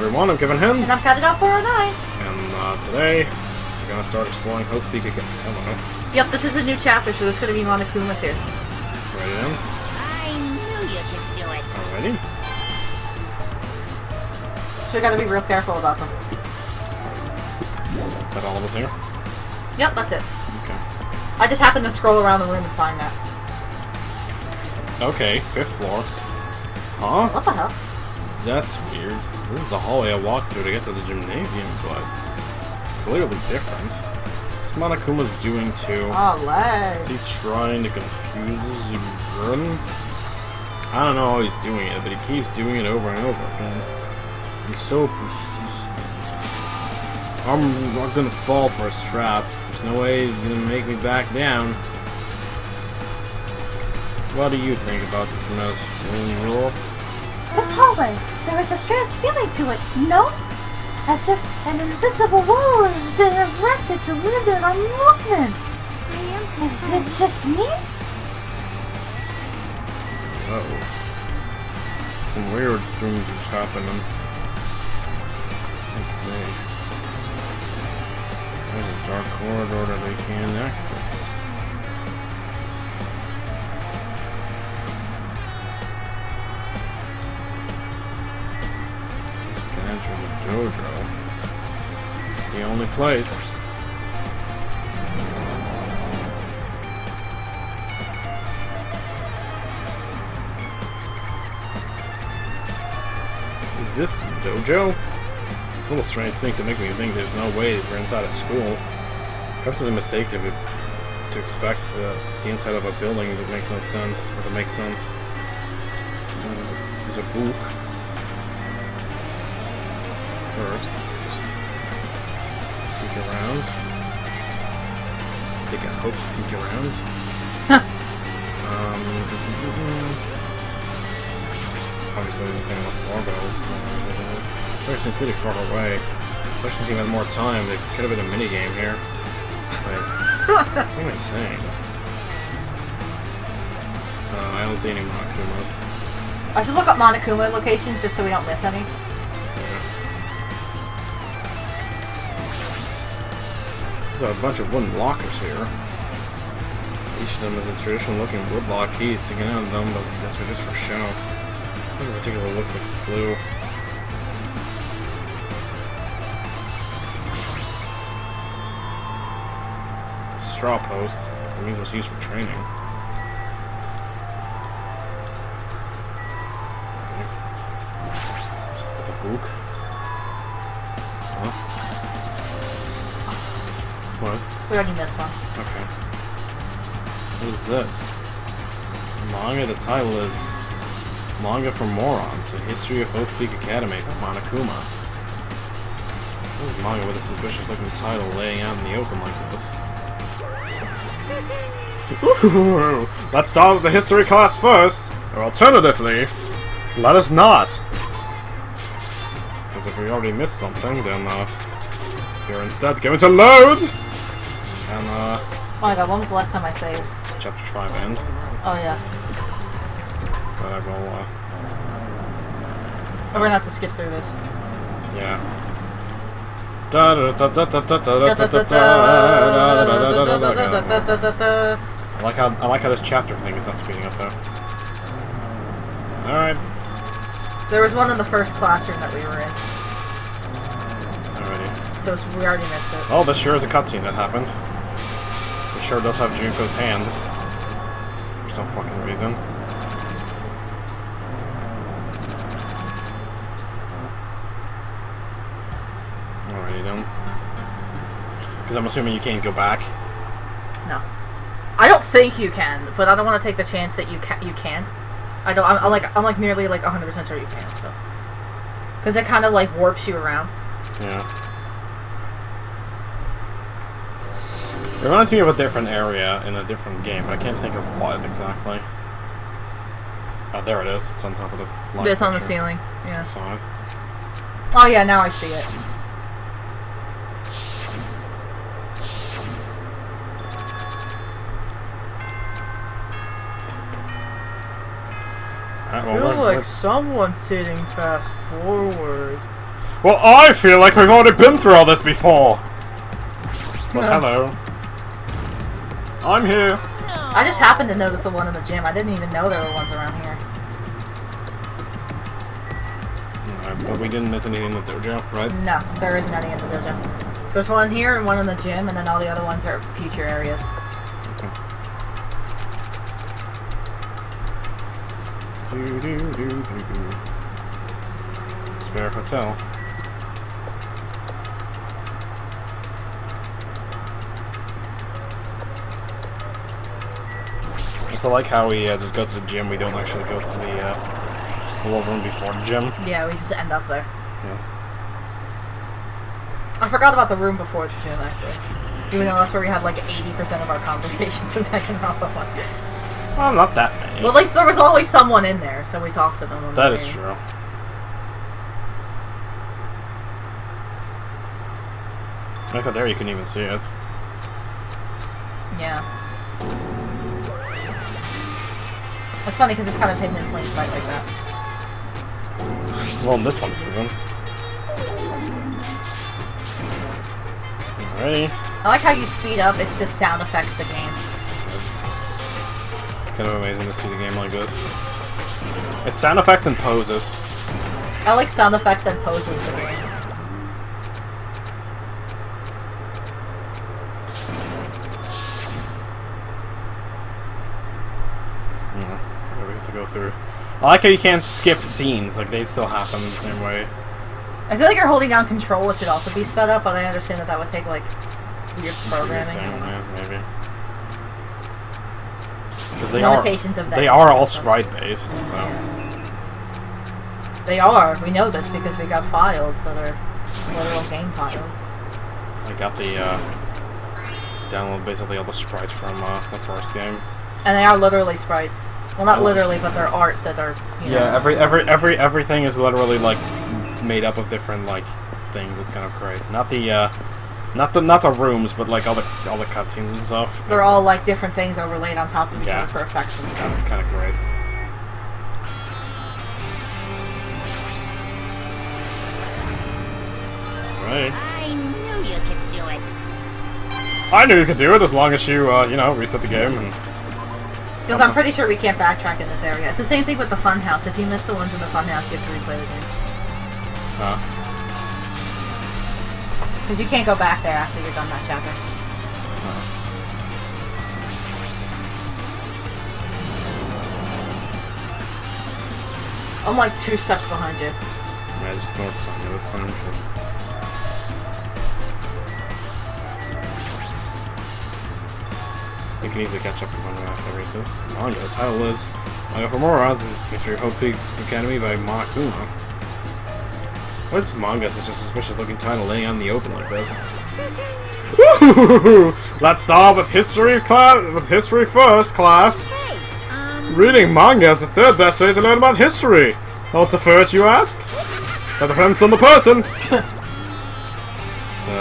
everyone, I'm Kevin Hen. And I'm Cutting Out 409. And today, we're gonna start exploring Hope Peak again. I don't know. Yep, this is a new chapter, so there's gonna be Monokumas here. Ready then? I knew you could do it. Alrighty. So we gotta be real careful about them. Is that all of us here? Yep, that's it. Okay. I just happened to scroll around the room and find that. Okay, 5th floor. Huh? What the hell? That's weird. This is the hallway I walked through to get to the gymnasium, but it's clearly different. What's Monokuma's doing too? Oh, legs. Is he trying to confuse Zurun? I don't know how he's doing it, but he keeps doing it over and over again. He's so persistent. I'm not gonna fall for his trap. There's no way he's gonna make me back down. What do you think about this mess, Rule? This hallway, there is a strange feeling to it, no? As if an invisible wall has been erected to limit our movement. Is it just me? Uh-oh. Some weird things is happening. Let's see. There's a dark corridor that they can't access. Enter the dojo. It's the only place. Is this dojo? It's a little strange thing to make me think there's no way we're inside a school. Perhaps it's a mistake to expect the inside of a building that makes no sense, or to make sense. There's a book. First, let's just peek around. Take a Hope's peek around. Obviously there's nothing on the floor, but the seems pretty far away. Question team had more time. There could have been a mini game here. Like, what am I saying? I don't see any Monokumas. I should look up Monokuma locations just so we don't miss any. There's a bunch of wooden lockers here. Each of them has a traditional looking woodlock key sticking out of them, but those are just for show. Nothing particular looks like a clue. Straw post. That means it was used for training. Just put the book. Huh? What? We already missed one. Okay. What is this? Manga, the title is Manga for Morons, A History of Hope Peak Academy by Monokuma. This is manga with a suspicious looking title laying out in the open like this. Let's start with the history class first, or alternatively, let us not. Because if we already missed something, then you're instead going to load! And, Oh my god, when was the last time I saved? Chapter 5 ends. Oh yeah. But I will, We're gonna have to skip through this. yeah. I like how this chapter thing is not speeding up though. Alright. There was one in the first classroom that we were in. Alrighty. So we already missed it. Oh, this sure is a cutscene that happened. It sure does have Junko's hand. For some fucking reason. Alrighty then. Because I'm assuming you can't go back. No. I don't think you can, but I don't want to take the chance that you can't. I don't. I'm like nearly like 100% sure you can. So. Because it kind of like warps you around. Yeah. It reminds me of a different area in a different game, but I can't think of what exactly. Oh, there it is. It's on top of the light It's on the fixture. ceiling. Yeah. I saw it. Oh yeah, now I see it. Alright, I feel like someone's hitting fast forward. Well, I feel like we've already been through all this before. Well, hello. I'm here. I just happened to notice the one in the gym. I didn't even know there were ones around here. But we didn't miss anything in the dojo, right? No, there isn't any in the dojo. There's one here and one in the gym, and then all the other ones are future areas. Okay. Spare hotel. It's like how we just go to the gym, we don't actually go to the little room before the gym. Yeah, we just end up there. Yes. I forgot about the room before the gym, actually. Even though that's where we had like 80% of our conversations with Danganronpa. Well, not that many. Well, at least there was always someone in there, so we talked to them. When That we is true. Look out there, you couldn't even see it. Yeah. It's funny because it's kind of hidden in plain sight like that. Well, this one isn't. Alrighty. I like how you speed up, it's just sound effects the game. It's kind of amazing to see the game like this. It's sound effects and poses. I like sound effects and poses the game. We have to go through. I like how you can't skip scenes, like they still happen the same way. I feel like you're holding down control, which should also be sped up, but I understand that that would take like weird programming. Yeah, maybe. Because Limitations of that. they are all sprite based, so. Yeah. They are. We know this because we got files that are literal game files. I got the download basically all the sprites from the first game. And they are literally sprites. Well, not literally, but they're art that are. You know, Yeah, everything is literally like made up of different like things. It's kind of great. Not the rooms, but like all the cutscenes and stuff. They're all like different things overlaid on top of each Yeah. other for effects and stuff. It's kind of great. Right. I knew you could do it. I knew you could do it as long as you you know, reset the game and. Because I'm pretty sure we can't backtrack in this area. It's the same thing with the funhouse. If you miss the ones in the funhouse, you have to replay the game. Because you can't go back there after you're done that chapter. I'm like 2 steps behind you. Yeah, I just ignored something this time because. You can easily catch up with something after I read this. It's a manga. The title is Manga for Morons, History of Hope Academy by Monokuma. What is this manga? It's just a suspicious looking title laying out in the open like this. Woo! Let's start with history first, class. Hey, Reading manga is the third best way to learn about history. What's the first, you ask? That depends on the person. So,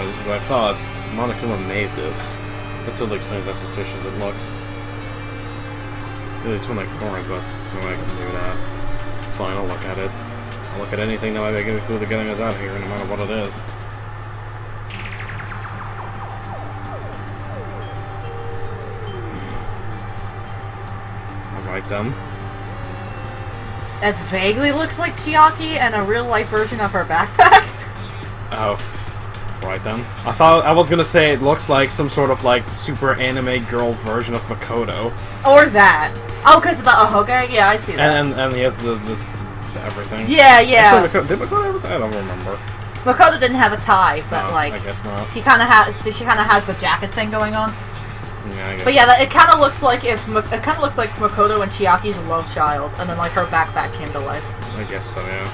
just as I thought, Monokuma made this. That totally explains how suspicious it looks. Really, it's one like corner, but there's no way I can do that. Fine, I'll look at it. I'll look at anything that might make me clue to getting us out of here, no matter what it is. Alright then. It vaguely looks like Chiaki and a real life version of her backpack. Oh. Right then. I was gonna say it looks like some sort of like super anime girl version of Makoto. Or that. Oh, because of the Ahoge? Yeah, I see that. And he has the everything. Yeah, yeah. Actually, did Makoto have a tie? I don't remember. Makoto didn't have a tie, but No, like I guess not. he kind of has. She kind of has the jacket thing going on. Yeah, I guess. But yeah, it kind of looks like it kind of looks like Makoto and Chiaki's love child, and then like her backpack came to life. I guess so, yeah.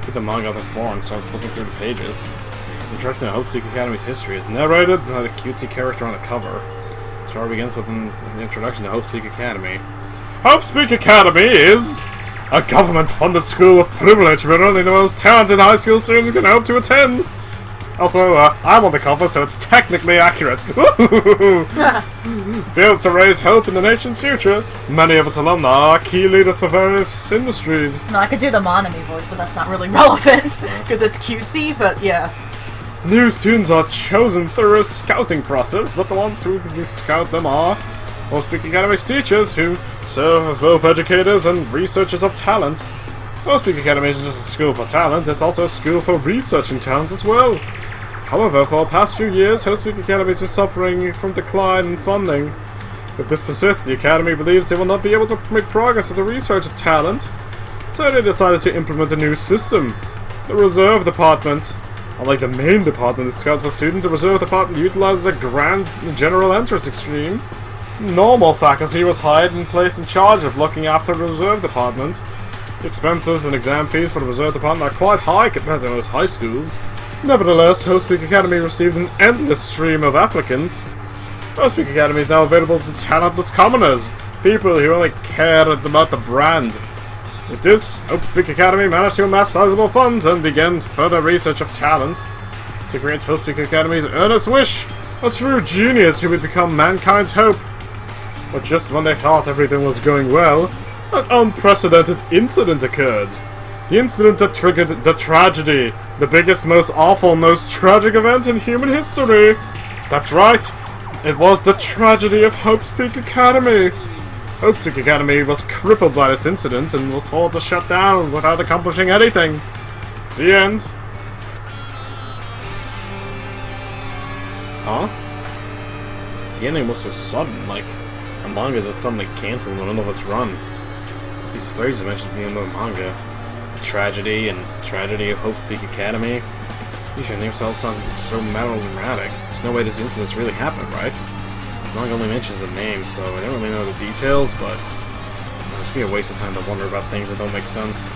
Get the manga on the floor and start flipping through the pages. The introduction to Hope Peak Academy's history is narrated by the cutesy character on the cover. The story begins with an introduction to Hope Peak Academy. Hope Peak Academy is a government-funded school of privilege where only the most talented high school students can hope to attend. Also, I'm on the cover, so it's technically accurate. Built to raise hope in the nation's future, many of its alumni are key leaders of various industries. No, I could do the Monami voice, but that's not really relevant because it's cutesy. But yeah. New students are chosen through a scouting process, but the ones who scout them are Hope's Academy's teachers, who serve as both educators and researchers of talent. Hope's Academy isn't just a school for talent, it's also a school for researching talent as well. However, for the past few years, Hope's Academy has been suffering from decline in funding. If this persists, the Academy believes they will not be able to make progress with the research of talent. So they decided to implement a new system. The Reserve Department. Unlike the main department that scouts for students, the Reserve Department utilizes a grand general entrance stream. Normal faculty was hired and placed in charge of looking after the Reserve Department. The expenses and exam fees for the Reserve Department are quite high compared to most high schools. Nevertheless, Hope's Academy received an endless stream of applicants. Hope's Academy is now available to talentless commoners, people who only care about the brand. With this, Hope's Academy managed to amass sizable funds and begin further research of talent. To grant Hope's Academy's earnest wish, a true genius who would become mankind's hope. But just when they thought everything was going well, an unprecedented incident occurred. The incident that triggered the tragedy, the biggest, most awful, most tragic event in human history. That's right, it was the tragedy of Hope's Peak Academy. Hope's Peak Academy was crippled by this incident and was forced to shut down without accomplishing anything. The end. Huh? The ending was so sudden, like a manga that suddenly canceled in the middle of its run. These thirds mentioned being in the manga. The tragedy and tragedy of Hope's Peak Academy. These names all sound so melodramatic. There's no way this incident's really happened, right? The manga only mentions the names, so I don't really know the details, but it's be a waste of time to wonder about things that don't make sense.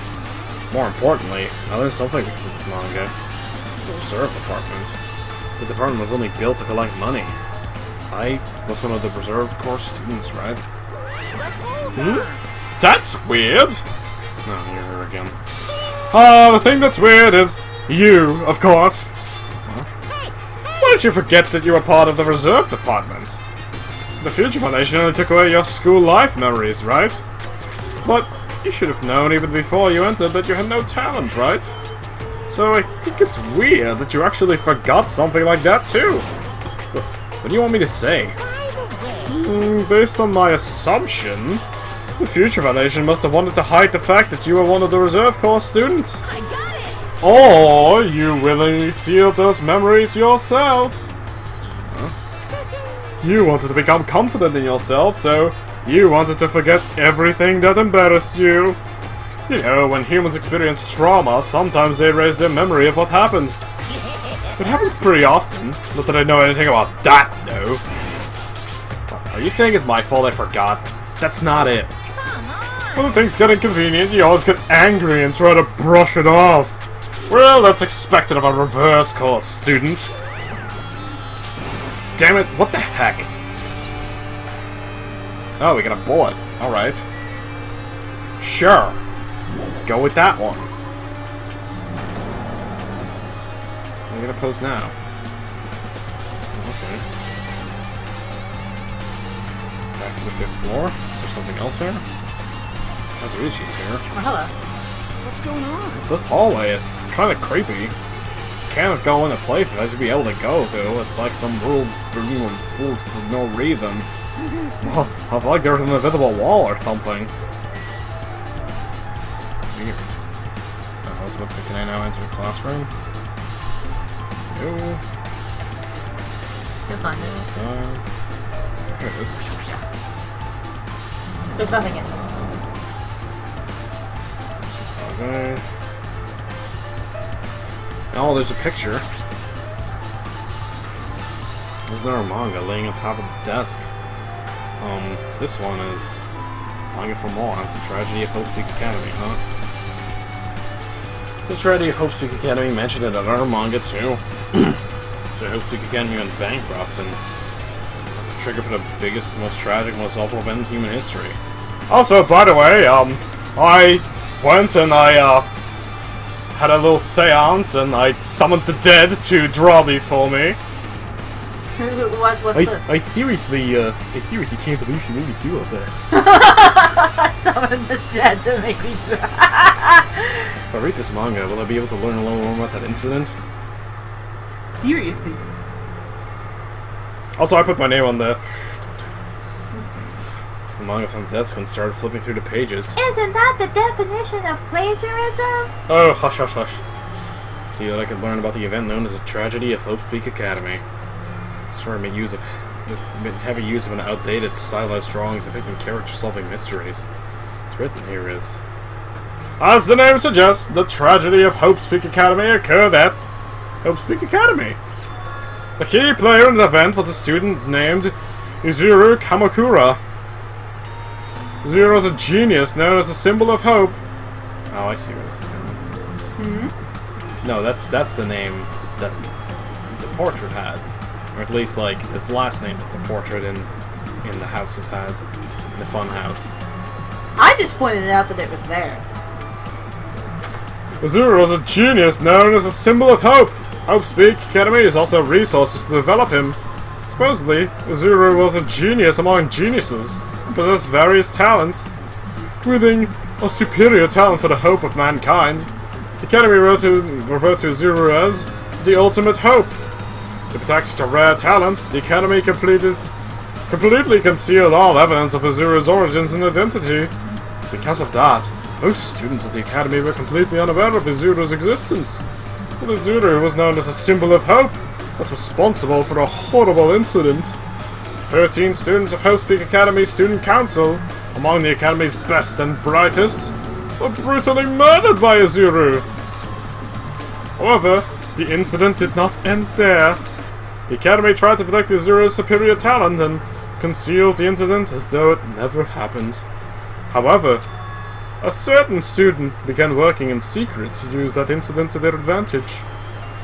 More importantly, I learned something because of this manga. The Reserve Department. The department was only built to collect money. I was one of the Reserve Corps students, right? That's weird! No, you're here again. The thing that's weird is you, of course. Huh? Why did you forget that you were part of the Reserve Department? The Future Foundation only took away your school life memories, right? But you should have known even before you entered that you had no talent, right? So I think it's weird that you actually forgot something like that too. What do you want me to say? Based on my assumption, the Future Foundation must have wanted to hide the fact that you were one of the Reserve Corps students. I got it! Or you willingly sealed those memories yourself. Huh? You wanted to become confident in yourself, so you wanted to forget everything that embarrassed you. You know, when humans experience trauma, sometimes they erase their memory of what happened. It happens pretty often. Not that I know anything about that, though. Are you saying it's my fault I forgot? That's not it. When things get inconvenient, you always get angry and try to brush it off. Well, that's expected of a reverse course student. Damn it, what the heck? Oh, we got a bullet. Alright. Sure. Go with that one. I'm gonna pose now. Okay. Back to the 5th floor. Is there something else here? Mazuichi's here. Oh, hello. What's going on? The hallway is kind of creepy. Can't go into place I should be able to go to. It's like some rule for no reason. Well, I feel like there's an invisible wall or something. Weird. I was about to say, can I now enter the classroom? No. You'll find it. Here it is. There's nothing in there. Okay. Oh, there's a picture. There's another manga laying on top of the desk. This one is manga for morons, The Tragedy of Hope's Peak Academy, huh? The Tragedy of Hope's Peak Academy mentioned in another manga too. So Hope's Peak Academy went bankrupt, and that's the trigger for the biggest, most tragic, most awful event in human history. Also, by the way, I went and I had a little seance and I summoned the dead to draw these for me. What's this? I seriously can't believe she made me do all that. Summon the dead to make me draw. If I read this manga, will I be able to learn a little more about that incident? Seriously. Also, I put my name on the manga from the desk and started flipping through the pages. Isn't that the definition of plagiarism? Oh, hush, hush, hush. See what I could learn about the event known as the Tragedy of Hope's Peak Academy. The story made heavy use of an outdated, stylized drawings depicting character-solving mysteries. What's written here is... As the name suggests, the Tragedy of Hope's Peak Academy occurred at Hope's Peak Academy. The key player in the event was a student named Izuru Kamakura. Zero is a genius known as a symbol of hope. Oh, I see what it's saying. No, that's the name that the portrait had. Or at least, like, this last name that the portrait in the houses had. In the fun house. I just pointed out that it was there. Zero is a genius known as a symbol of hope. Hope's Peak Academy is also resources to develop him. Supposedly, Zero was a genius among geniuses. Possessed various talents, wielding a superior talent for the hope of mankind. The Academy referred to Zuru as the ultimate hope. To protect such a rare talent, the Academy completely concealed all evidence of Izuru's origins and identity. Because of that, most students at the Academy were completely unaware of Izuru's existence. But Izuru was known as a symbol of hope, was responsible for a horrible incident. 13 students of Hope's Peak Academy Student Council, among the Academy's best and brightest, were brutally murdered by Izuru. However, the incident did not end there. The Academy tried to protect Izuru's superior talent and concealed the incident as though it never happened. However, a certain student began working in secret to use that incident to their advantage.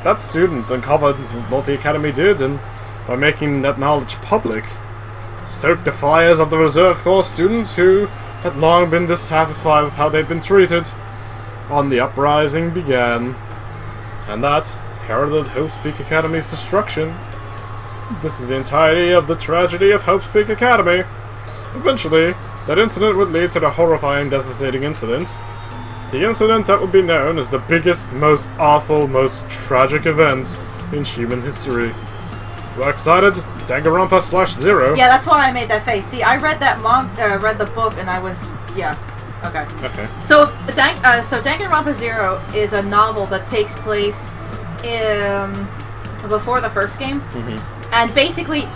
That student uncovered what the Academy did and, by making that knowledge public, stoked the fires of the Reserve Corps students who had long been dissatisfied with how they'd been treated. And the uprising began. And that heralded Hope's Peak Academy's destruction. This is the entirety of the tragedy of Hope's Peak Academy. Eventually, that incident would lead to the horrifying, devastating incident. The incident that would be known as the biggest, most awful, most tragic event in human history. We're excited? Danganronpa /0. Yeah, that's why I made that face. See, I read that read the book, and I was okay. Okay. So Danganronpa 0 is a novel that takes place before the first game, and basically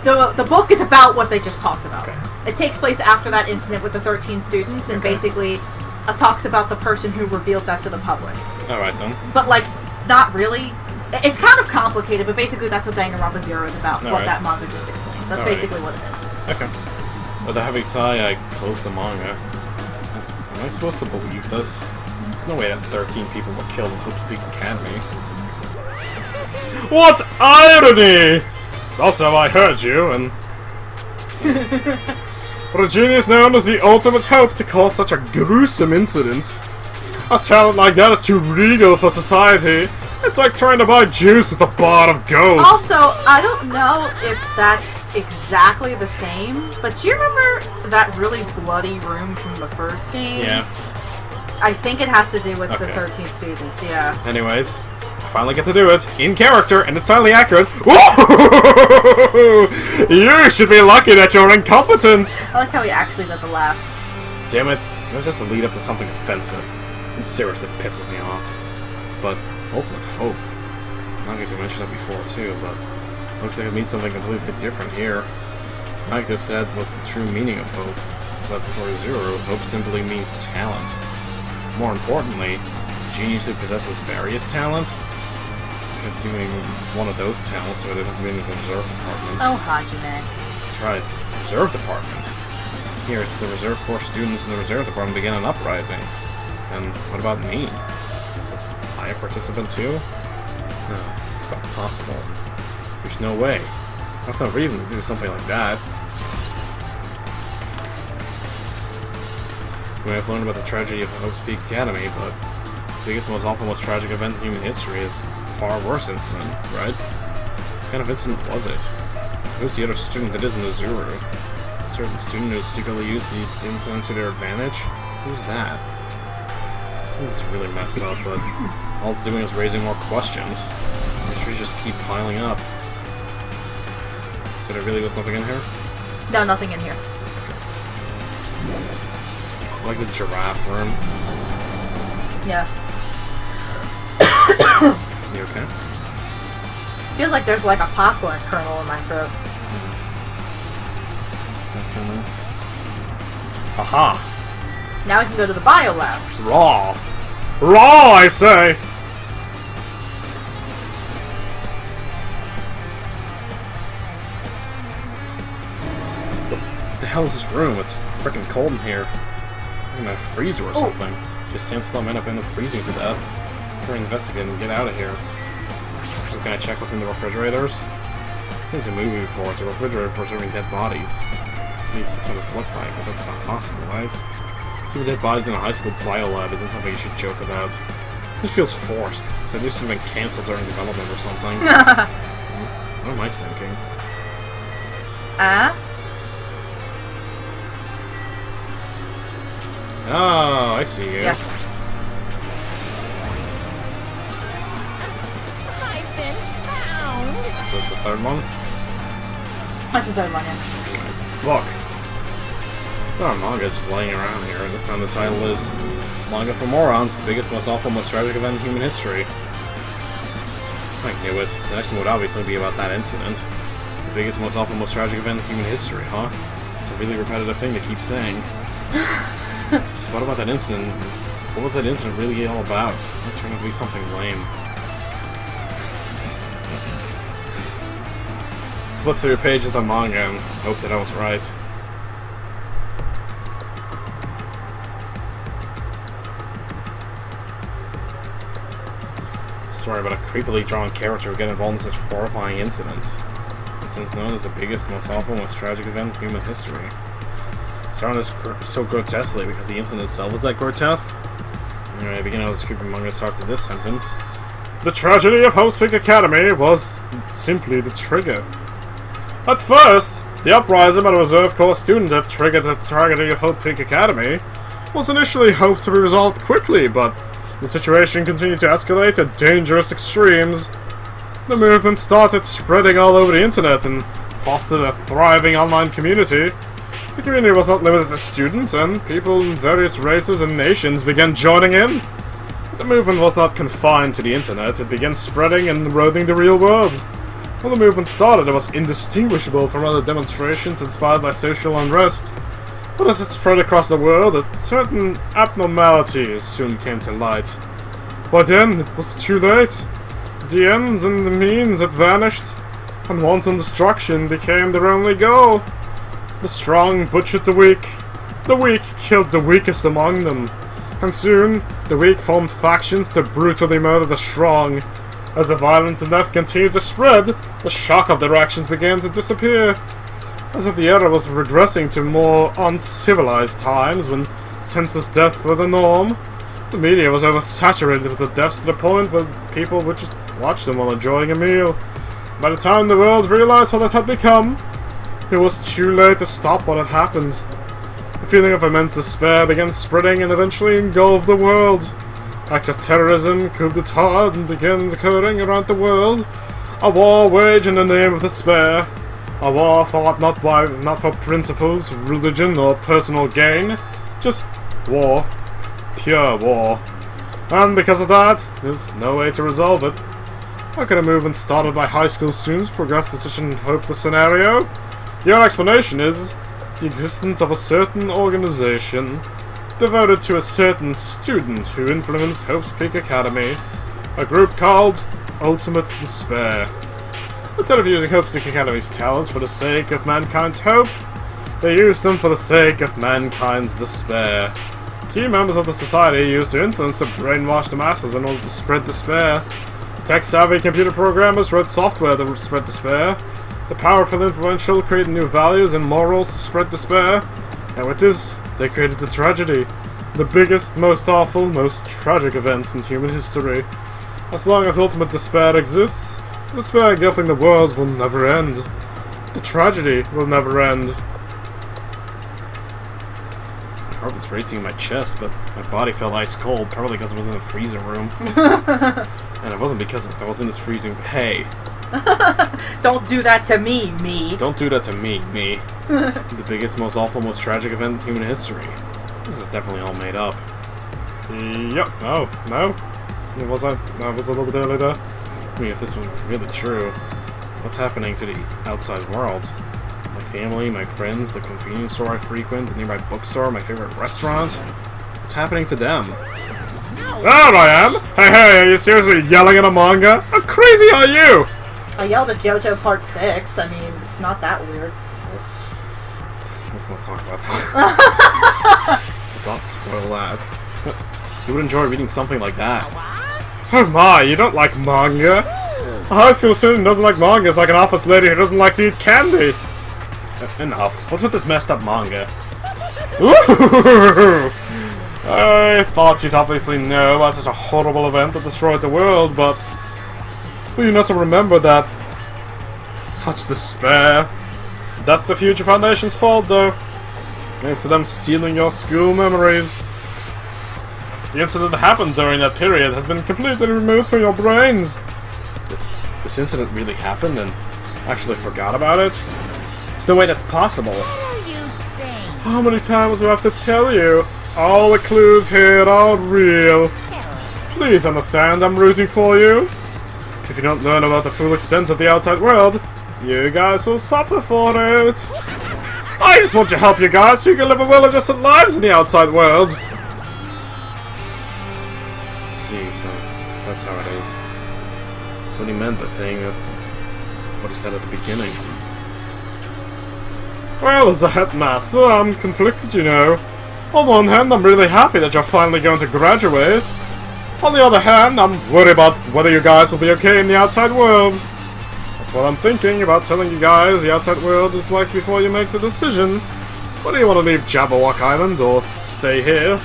the book is about what they just talked about. Okay. It takes place after that incident with the 13 students, and basically talks about the person who revealed that to the public. All right then. But like, not really. It's kind of complicated, but basically that's what Danganronpa 0 is about, what that manga just explained. That's basically what it is. Okay. With a heavy sigh, I closed the manga. Am I supposed to believe this? There's no way that 13 people were killed in Hope's Peak Academy. What irony! Also, I heard you, and... For a genius known as the ultimate hope to cause such a gruesome incident. A talent like that is too regal for society. It's like trying to buy juice with a bar of gold. Also, I don't know if that's exactly the same, but do you remember that really bloody room from the first game? Yeah. I think it has to do with the 13 students, yeah. Anyways, I finally get to do it, in character, and it's finally accurate. You should be lucky that you're incompetent! I like how he actually did the laugh. Damn it, it was just a lead up to something offensive. And seriously pisses me off. But, ultimate hope. I'm not going to mention that before too, but looks like it means something completely different here. Like this said, what's the true meaning of hope? But for Zero, hope simply means talent. More importantly, a genius who possesses various talents. Doing one of those talents so they don't be in the reserve department. Oh, Hajime. That's right, reserve department. Here, it's the Reserve Corps students in the reserve department begin an uprising. And what about me? Was I a participant too? No, it's not possible. There's no way. That's no reason to do something like that. We have learned about the tragedy of Hope's Peak Academy, but biggest, most awful, most tragic event in human history is far worse incident, right? What kind of incident was it? Who's the other student that isn't a Zuru? A certain student who secretly used the incident to their advantage? Who's that? This is really messed up, but all it's doing is raising more questions. Mysteries just keep piling up. So there really was nothing in here? No, nothing in here. I like the giraffe room. Yeah. You okay? Feels like there's like a popcorn kernel in my throat. Definitely. Haha! Now we can go to the bio lab. Raw! Raw, I say! What the hell is this room? It's freaking cold in here. I'm gonna freeze you or something. Just stand still, man, up end up freezing to death. We're investigating, get out of here. So can I check what's in the refrigerators? I've seen some movie before, it's a refrigerator for serving dead bodies. At least that's what it looked like, but that's not possible, right? Keeping dead bodies in a high school biolab isn't something you should joke about. This feels forced, so this should have been cancelled during development or something. What am I thinking? Oh, I see you. Yes. I've been found. So that's the third one? That's the third one, yeah. Look. There are manga just laying around here, and this time the title is Manga for Morons, the biggest, most awful, most tragic event in human history. I knew it. The next one would obviously be about that incident. The biggest, most awful, most tragic event in human history, huh? It's a really repetitive thing to keep saying. Just what about that incident? What was that incident really all about? It turned out to be something lame. Flip through a page of the manga and hope that I was right. Story about a creepily drawn character who get involved in such horrifying incidents. Incidents known as the biggest, most awful, most tragic event in human history. Starting this so grotesquely because the incident itself was that grotesque. Anyway, beginning of the creepy manga starts with this sentence. The tragedy of Hope's Peak Academy was simply the trigger. At first, the uprising by the reserve corps student that triggered the tragedy of Hope Peak Academy was initially hoped to be resolved quickly, but the situation continued to escalate to dangerous extremes. The movement started spreading all over the internet and fostered a thriving online community. The community was not limited to students, and people in various races and nations began joining in. The movement was not confined to the internet, it began spreading and eroding the real world. When the movement started, it was indistinguishable from other demonstrations inspired by social unrest. But as it spread across the world, a certain abnormalities soon came to light. By then, it was too late. The ends and the means had vanished, and wanton destruction became their only goal. The strong butchered the weak killed the weakest among them, and soon the weak formed factions to brutally murder the strong. As the violence and death continued to spread, the shock of their actions began to disappear. As if the era was regressing to more uncivilized times when senseless death were the norm, the media was oversaturated with the deaths to the point where people would just watch them while enjoying a meal. By the time the world realized what it had become, it was too late to stop what had happened. A feeling of immense despair began spreading and eventually engulfed the world. Acts of terrorism, coup d'etat, began occurring around the world. A war waged in the name of despair. A war fought not for principles, religion, or personal gain. Just war. Pure war. And because of that, there's no way to resolve it. How could a movement started by high school students progress to such an hopeless scenario? The only explanation is the existence of a certain organization devoted to a certain student who influenced Hope's Peak Academy, a group called Ultimate Despair. Instead of using Hope's Peak Academy's talents for the sake of mankind's hope, they used them for the sake of mankind's despair. Key members of the society used their influence to brainwash the masses in order to spread despair. Tech-savvy computer programmers wrote software that would spread despair. The powerful and influential created new values and morals to spread despair. And with this, they created the tragedy. The biggest, most awful, most tragic event in human history. As long as ultimate despair exists, the despair engulfing the world will never end. The tragedy will never end. My heart was racing in my chest, but my body felt ice cold, probably because I was in the freezer room. And it wasn't because I was in this freezing... Hey! Don't do that to me. Don't do that to me. The biggest, most awful, most tragic event in human history. This is definitely all made up. Yep. Oh, no? Was I a little bit early there? I mean, if this was really true, what's happening to the outside world? My family, my friends, the convenience store I frequent, the nearby bookstore, my favorite restaurant? What's happening to them? There I am! Hey, are you seriously yelling at a manga? How crazy are you? I yelled at JoJo Part 6. I mean, it's not that weird. Let's not talk about that. Let's not spoil that. You would enjoy reading something like that. Oh my, you don't like manga? A high school student doesn't like manga is like an office lady who doesn't like to eat candy. Enough. What's with this messed up manga? Ooh! I thought you'd obviously know about such a horrible event that destroyed the world, but for you not to remember that, such despair. That's the Future Foundation's fault, though. Thanks to them stealing your school memories. The incident that happened during that period has been completely removed from your brains. This incident really happened and actually forgot about it? There's no way that's possible. What are you saying? How many times do I have to tell you? All the clues here are real. Please understand, I'm rooting for you. If you don't learn about the full extent of the outside world, you guys will suffer for it. I just want to help you guys so you can live a well-adjusted lives in the outside world. See, so that's how it is. That's what he meant by saying that. What he said at the beginning. Well, as the headmaster, I'm conflicted, you know. On the one hand, I'm really happy that you're finally going to graduate. On the other hand, I'm worried about whether you guys will be okay in the outside world. That's what I'm thinking about telling you guys the outside world is like before you make the decision. Whether you want to leave Jabberwock Island or stay here.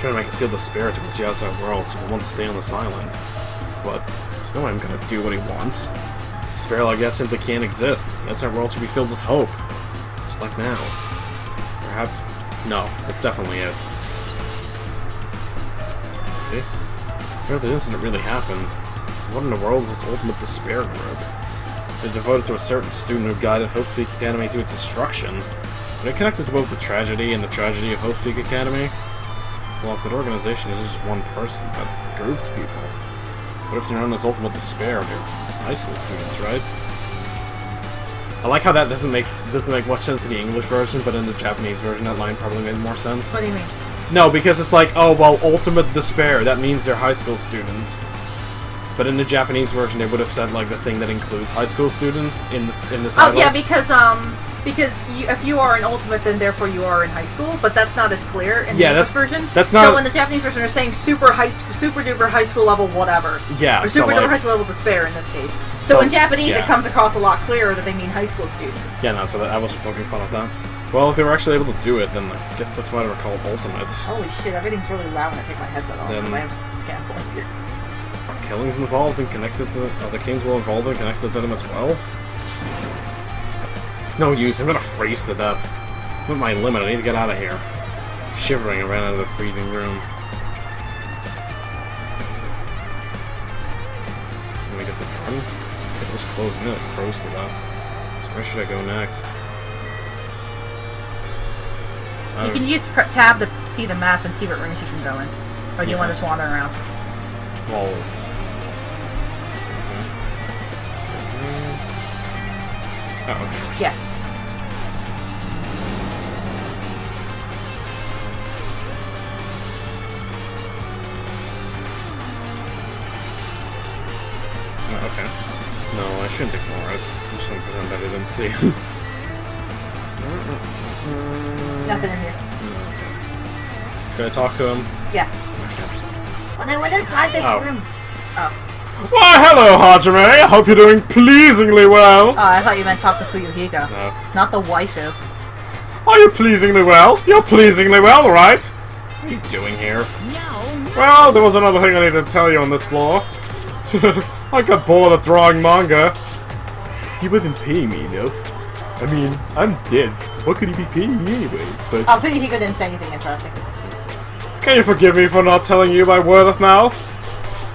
Trying to make us feel despair towards the outside world, so we want to stay on this island. But there's no way I'm gonna do what he wants. Despair like that simply can't exist. The outside world should be filled with hope. Just like now. Perhaps... No, that's definitely it. Okay. If the incident really happened, what in the world is this ultimate despair group? They're devoted to a certain student who guided Hope Peak Academy to its destruction. Are they connected to both the tragedy and the tragedy of Hope Peak Academy? Well, that organization isn't just one person, but a group of people. But if they're known as ultimate despair, they're high school students, right? I like how that doesn't make much sense in the English version, but in the Japanese version, that line probably made more sense. What do you mean? No, because it's like, oh, well, ultimate despair, that means they're high school students. But in the Japanese version, they would have said, like, the thing that includes high school students in the title. Oh, yeah, because if you are an ultimate, then therefore you are in high school, but that's not as clear in the English version. That's not... So in the Japanese version, they're saying super duper high school level whatever. Yeah, or so super duper like, high school level despair in this case. So in Japanese, yeah. It comes across a lot clearer that they mean high school students. Yeah, no, so I was poking fun at that. Well, if they were actually able to do it, then I guess that's why they were called ultimates. Holy shit, everything's really loud when I take my headset off, because I have scans on here. Are killings involved and connected to the kings will involved and connected to them as well? It's no use, I'm gonna freeze to death. I'm at my limit, I need to get out of here. Shivering, I ran out of the freezing room. Let me guess the garden? It was closing in, it froze to death. So where should I go next? You can use tab to see the map and see what rooms you can go in. Or do you want to just wander around? Well... Oh, okay. Yeah. Oh, okay. No, I shouldn't ignore it. I'm just gonna pretend that I didn't see. Nothing in here. Okay. Should I talk to him? Yeah. When I went inside this room... Oh. Why, hello, Hajime! I hope you're doing pleasingly well! Oh, I thought you meant talk to Fuyuhiga. No. Not the waifu. Are you pleasing me well? You're pleasing me well, right? What are you doing here? No. Well, there was another thing I needed to tell you on this floor. I got bored of drawing manga. He wasn't paying me enough. I mean, I'm dead. What could he be paying me anyways? But I think he didn't say anything interesting. can you forgive me for not telling you by word of mouth?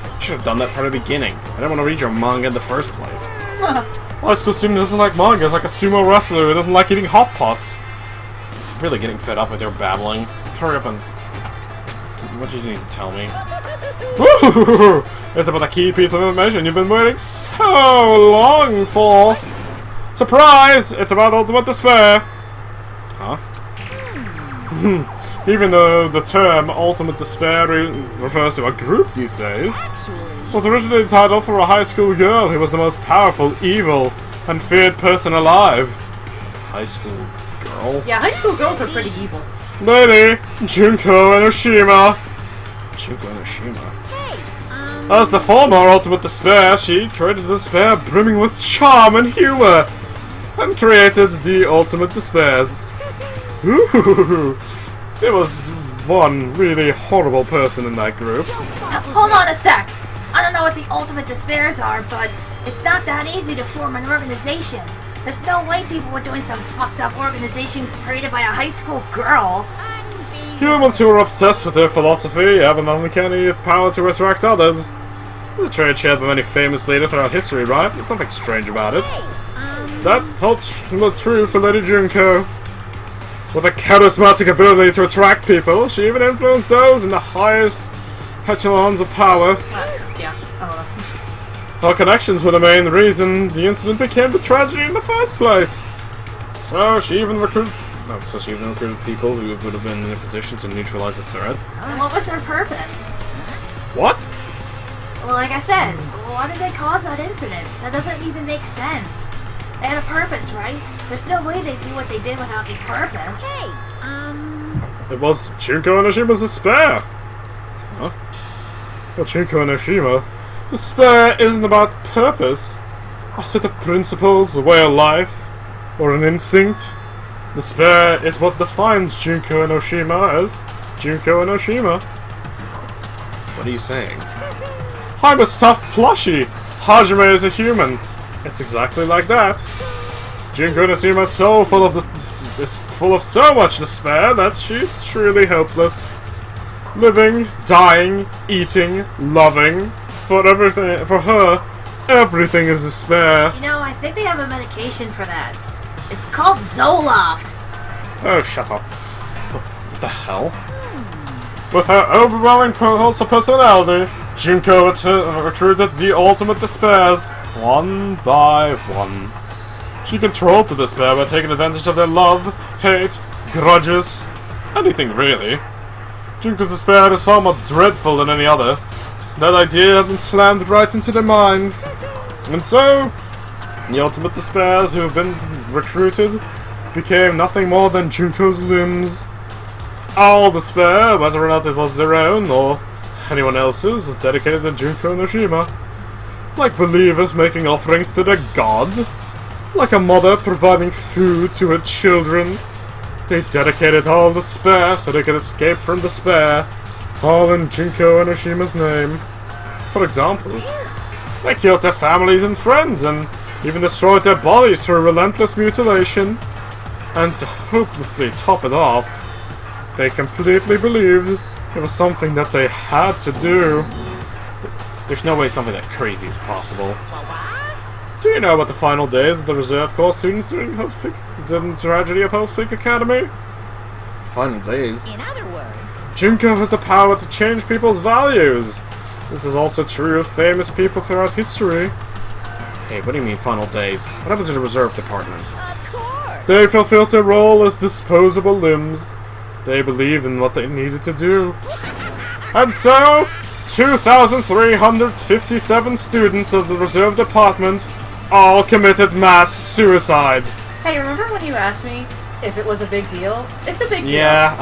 I should have done that from the beginning. I didn't want to read your manga in the first place. High school student doesn't like manga. It's like a sumo wrestler who doesn't like eating hot pots. I'm really getting fed up with your babbling. Hurry up and... What did you need to tell me? Woo! It's about the key piece of information you've been waiting so long for. Surprise! It's about ultimate despair. Huh? Even though the term ultimate despair refers to a group these days, was originally the title for a high school girl who was the most powerful, evil, and feared person alive. High school girl? Yeah, high school girls are pretty evil. Lady Junko Enoshima. Junko Enoshima. As the former ultimate despair, she created despair brimming with charm and humor, and created the ultimate despairs. Ooh, there was one really horrible person in that group. Hold on a sec. I don't know what the ultimate despairs are, but it's not that easy to form an organization. There's no way people were doing some fucked up organization created by a high school girl. Humans who are obsessed with their philosophy have an uncanny power to attract others. It's a trait shared by many famous leaders throughout history, right? There's nothing strange about it. That holds true for Lady Junko. With a charismatic ability to attract people, she even influenced those in the highest echelons of power. Yeah, I don't know. Her connections were the main reason the incident became the tragedy in the first place. So she even recruited people who would have been in a position to neutralize the threat. And what was their purpose? What? Well, like I said, why did they cause that incident? That doesn't even make sense. They had a purpose, right? There's no way they'd do what they did without a purpose. It was Junko Enoshima's despair. Huh? Well, Junko Enoshima, despair isn't about purpose, a set of principles, a way of life, or an instinct. Despair is what defines Junko Enoshima as Junko Enoshima. What are you saying? I'm a stuffed plushie. Hajime is a human. It's exactly like that. Junko Enoshima is so full of full of so much despair that she's truly hopeless. Living, dying, eating, loving. For her, everything is despair. You know, I think they have a medication for that. It's called Zoloft. Oh, shut up. What the hell? With her overwhelming personality, Junko recruited the ultimate despairs, one by one. She controlled the despair by taking advantage of their love, hate, grudges, anything really. Junko's despair is far more dreadful than any other. That idea had been slammed right into their minds. And so, the ultimate despairs who have been recruited became nothing more than Junko's limbs. All despair, whether or not it was their own or anyone else's, was dedicated to Junko Enoshima. Like believers making offerings to their god. Like a mother providing food to her children. They dedicated all despair so they could escape from despair. All in Junko Enoshima's name. For example, they killed their families and friends and even destroyed their bodies through relentless mutilation. And to hopelessly top it off, they completely believed it was something that they had to do. There's no way something that crazy is possible. Do you know about the final days of the reserve corps students during the tragedy of Hope's Peak Academy? Final days? In other words, Junko has the power to change people's values. This is also true of famous people throughout history. Hey, what do you mean final days? What happened to the reserve department? of course. They fulfilled their role as disposable limbs. They believed in what they needed to do. And so, 2,357 students of the reserve department all committed mass suicide. Hey, remember when you asked me if it was a big deal? It's a big deal. Yeah,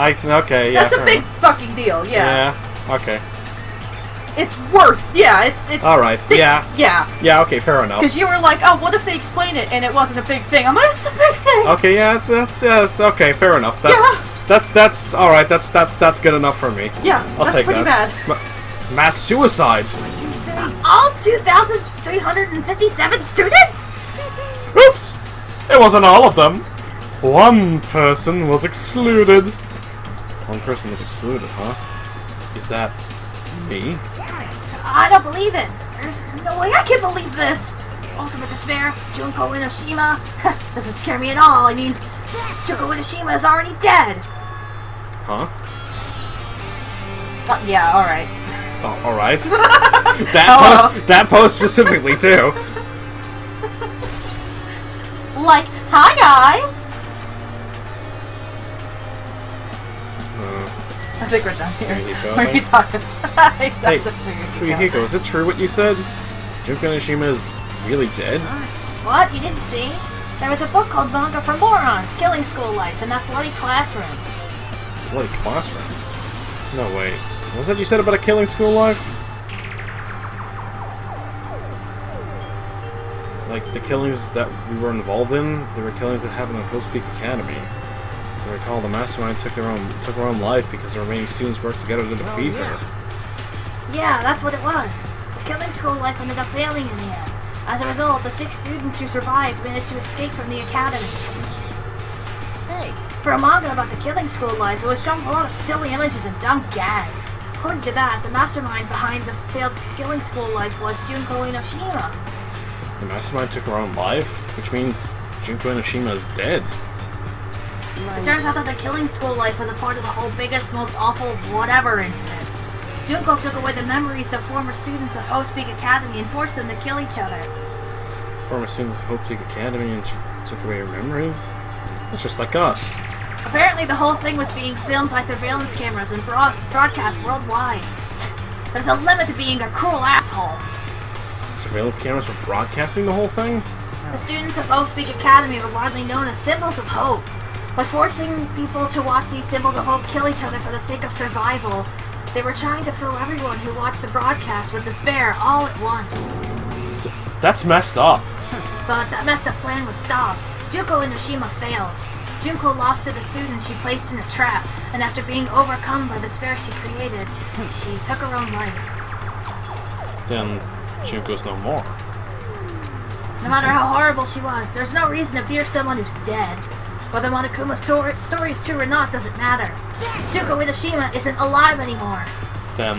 okay, yeah. That's a big fucking deal, yeah. Yeah, okay. it's worth. Yeah, it's. All right. Yeah. Yeah. Yeah. Okay. Fair enough. Because you were like, oh, what if they explain it and it wasn't a big thing? I'm like, it's a big thing. Okay. Yeah. It's okay. Fair enough. That's all right. That's good enough for me. Yeah. I'll that's take pretty that. bad. Mass suicide. All 2,357 students? Oops! It wasn't all of them. One person was excluded. One person was excluded, huh? Is that me? Damn it. I don't believe it. There's no way I can believe this. Ultimate despair, Junko Inoshima. Doesn't scare me at all. I mean, Junko Inoshima is already dead. Huh? Yeah, alright. Oh, alright. that post specifically, too. Like, hi guys! I think we're done here. Where you talked to Hey, Fuyuhiko, is it true what you said? Junko Inoshima is really dead? What? You didn't see? There was a book called Manga for Morons, Killing School Life, in that bloody classroom. Bloody classroom? No, wait. What was that you said about a killing school life? Like, the killings that we were involved in, they were killings that happened at Hope Peak Academy. As I recall, the mastermind took her own life because the remaining students worked together to defeat her. Yeah, that's what it was. The Killing School Life ended up failing in the end. As a result, the 6 students who survived managed to escape from the academy. Hey. For a manga about the Killing School Life, it was drawn with a lot of silly images and dumb gags. According to that, the mastermind behind the failed Killing School Life was Junko Inoshima. The mastermind took her own life, which means Junko Inoshima is dead. It turns out that the Killing School Life was a part of the whole biggest, most awful whatever incident. Junko took away the memories of former students of Hope Peak Academy and forced them to kill each other. Former students of Hope Peak Academy and took away your memories? That's just like us. Apparently the whole thing was being filmed by surveillance cameras and broadcast worldwide. There's a limit to being a cruel asshole. Surveillance cameras were broadcasting the whole thing? The students of Hope Peak Academy were widely known as symbols of hope. By forcing people to watch these symbols of hope kill each other for the sake of survival, they were trying to fill everyone who watched the broadcast with despair all at once. That's messed up. But that messed up plan was stopped. Junko Inoshima failed. Junko lost to the students she placed in a trap, and after being overcome by the despair she created, she took her own life. Then Junko's no more. No matter how horrible she was, there's no reason to fear someone who's dead. Whether Monokuma's story is true or not doesn't matter. Junko Inoshima isn't alive anymore. Then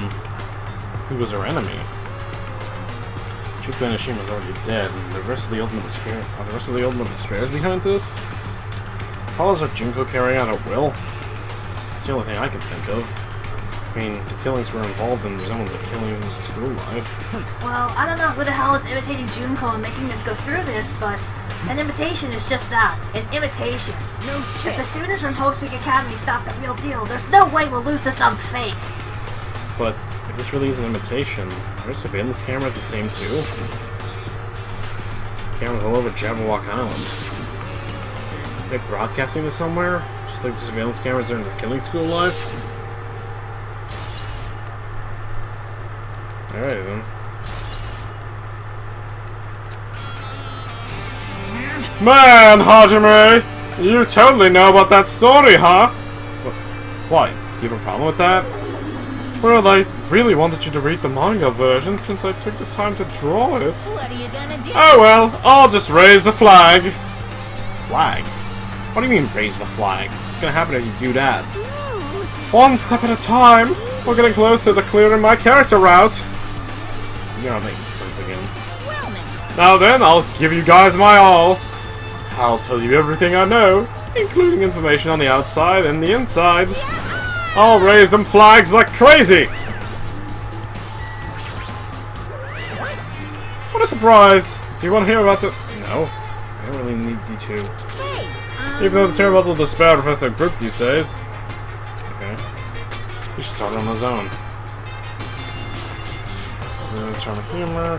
who was her enemy? Junko Inoshima is already dead, and the rest of the Ultimate Despair are the rest of the Ultimate Despairs behind this? Follows are Junko carrying out at will? That's the only thing I can think of. I mean, the killings were involved in resembling the killing in school life. Well, I don't know who the hell is imitating Junko and making us go through this, but an imitation is just that, an imitation. No shit. If the students from Hope Peak Academy stop the real deal, there's no way we'll lose to some fake. But if this really is an imitation, are surveillance cameras the same too? Cameras all over Jabberwock Island. Are they broadcasting this somewhere? Just like the surveillance cameras during the killing school life? Alright then. Man, Hajime! You totally know about that story, huh? Why? You have a problem with that? Well, I really wanted you to read the manga version since I took the time to draw it. What are you gonna do? Oh well, I'll just raise the flag. Flag? What do you mean raise the flag? What's gonna happen if you do that? One step at a time. We're getting closer to clearing my character route. You're not making sense again. Well, Now then, I'll give you guys my all. I'll tell you everything I know, including information on the outside and the inside. I'll raise them flags like crazy! What a surprise! Do you want to hear about the... No. I don't really need you to. hey, Even though the terrible despair refers to a group these days. Okay. He started on his own. Charm of humor.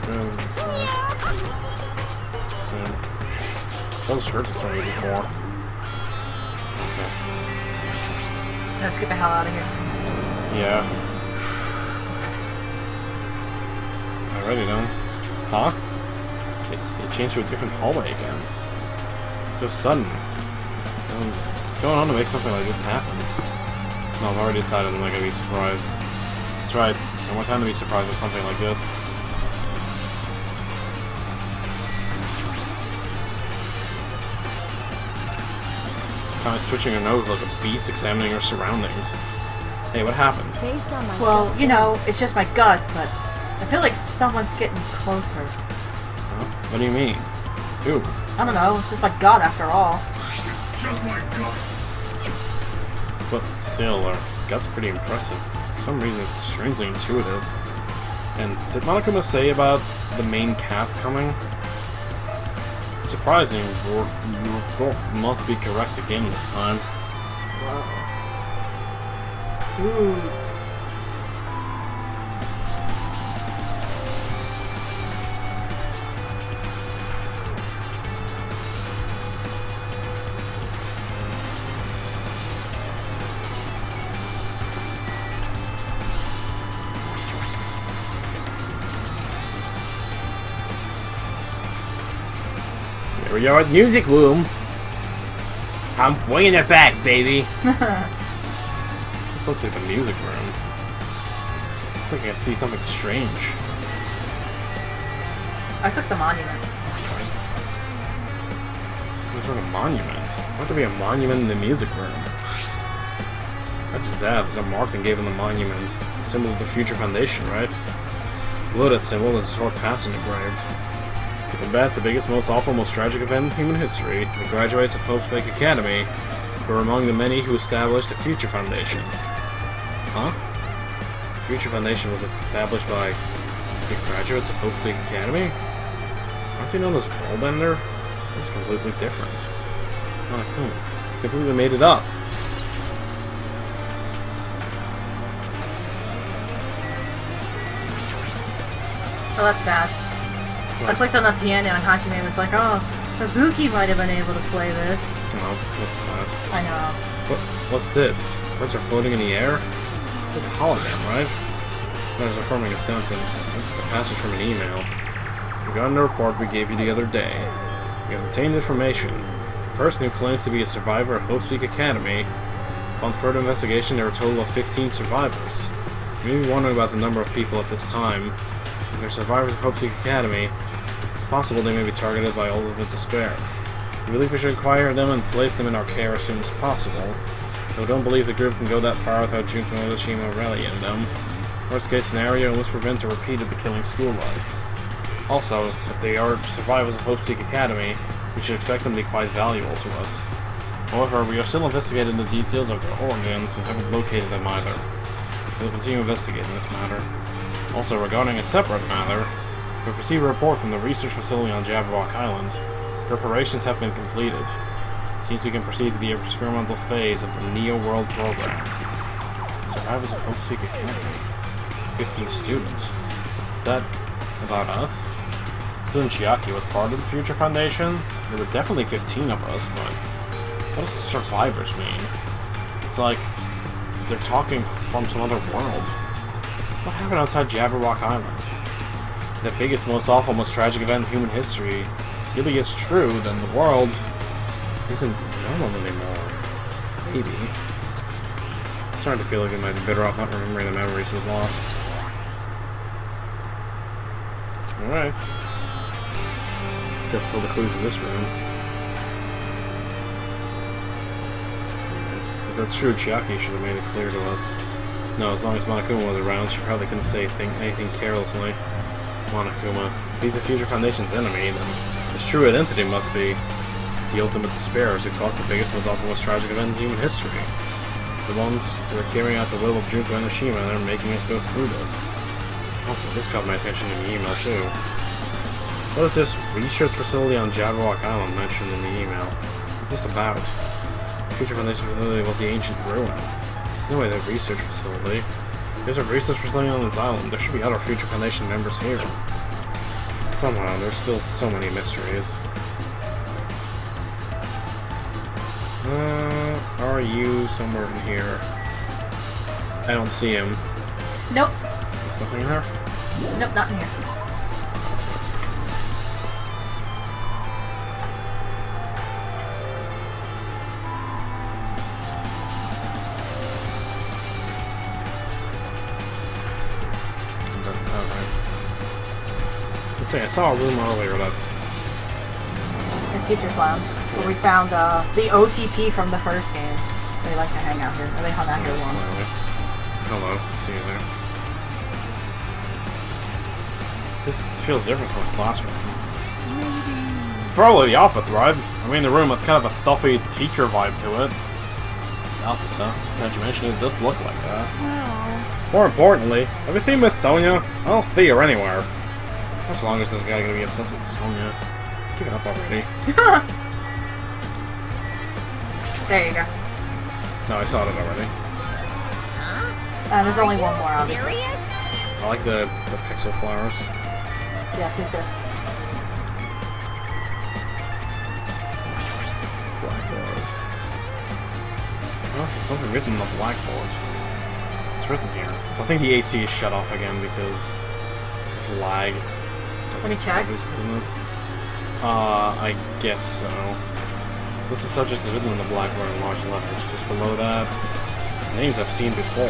Those hurt this already before. Okay. Let's get the hell out of here. Yeah. already then. Huh? It changed to a different hallway again. It's so sudden. What's going on to make something like this happen? No, I've already decided I'm not gonna be surprised. That's right. There's no more time to be surprised with something like this. Kind of switching her nose like a beast examining her surroundings. Hey, what happened? Based on my Well, gut you know, it's just my gut, but I feel like someone's getting closer. Huh? What do you mean? Who? I don't know, it's just my gut after all. It's just my gut. But still, our gut's pretty impressive. For some reason, it's strangely intuitive. And did Monokuma say about the main cast coming? Surprising, your report must be correct again this time. Dude. Here we are at Music Room. I'm bringing it back, baby. This looks like the music room. I think I can see something strange. I clicked the monument. This is sort of monument. Why would there be a monument in the music room? Not just that, there's a mark that gave him the monument. The symbol of the Future Foundation, right? Below that symbol is a short passage engraved. To combat the biggest, most awful, most tragic event in human history, the graduates of Hope's Lake Academy were among the many who established the Future Foundation. Huh? The Future Foundation was established by the graduates of Hope's Lake Academy? Aren't they known as Worldbender? This is completely different. Oh, cool. Completely made it up. Oh, that's sad. I clicked on the piano and Hajime was like, oh, Ibuki might have been able to play this. Oh, that's sad. I know. What's this? Words are floating in the air? Like a hologram, right? Letters are forming a sentence. This is a passage from an email. Regarding the report we gave you the other day, we have obtained information. The person who claims to be a survivor of Hope's Peak Academy. Upon further investigation, there were a total of 15 survivors. You may be wondering about the number of people at this time. If they're survivors of Hope's Peak Academy, it's possible they may be targeted by ultimate despair. We believe we should acquire them and place them in our care as soon as possible. Though we don't believe the group can go that far without Junko Otoshima rallying them. Worst case scenario, let's prevent a repeat of the killing school life. Also, if they are survivors of Hope's Peak Academy, we should expect them to be quite valuable to us. However, we are still investigating the details of their origins and haven't located them either. We will continue investigating this matter. Also, regarding a separate matter, we've received a report from the research facility on Jabberwock Island. Preparations have been completed. It seems we can proceed to the experimental phase of the Neo World program. Survivors of Hope's Peak Academy. 15 students. Is that about us? Student Chiaki was part of the Future Foundation. There were definitely 15 of us, but what does survivors mean? It's like they're talking from some other world. What happened outside Jabberwock Island? The biggest, most awful, most tragic event in human history really is true, then the world isn't normal anymore. Maybe. I'm starting to feel like we might be better off not remembering the memories we've lost. Alright. Just saw the clues in this room. If that's true, Chiaki should have made it clear to us. No, as long as Monokuma was around, she probably couldn't say anything carelessly. Monokuma. If he's the Future Foundation's enemy, then his true identity must be the ultimate despairs who caused the biggest, most awful, most tragic event in human history. The ones who are carrying out the will of Junko Enoshima and are making us go through this. Also, this caught my attention in the email too. What is this research facility on Jabberwock Island mentioned in the email? What's this about? The Future Foundation facility was the ancient ruin. There's no way that research facility. There's a research facility on this island. There should be other Future Foundation members here. Somehow, there's still so many mysteries. Are you somewhere in here? I don't see him. Nope. There's nothing in here? Nope, not in here. Let's see, I saw a room earlier that... The teacher's lounge, where we found the OTP from the first game. They like to hang out here. Or they hung out here Yes, once. clearly. Hello, see you there. This feels different from a classroom. It's probably the office, right? I mean, the room has kind of a stuffy teacher vibe to it. The office, huh? Can't you mention it does look like that. Well, More importantly, have you seen Miss Sonia? I don't see her anywhere. As long as this guy gonna be obsessed with Sonia. Give it up already. There you go. No, I saw it already. There's only one more, obviously. serious? I like the pixel flowers. Yes, me too. Blackboard. Oh, there's something written on the blackboard. It's written here. So I think the AC is shut off again because there's lag. Let me check. Whose business? I guess so. This is subject is written on the blackboard in large letters. Just below that, names I've seen before.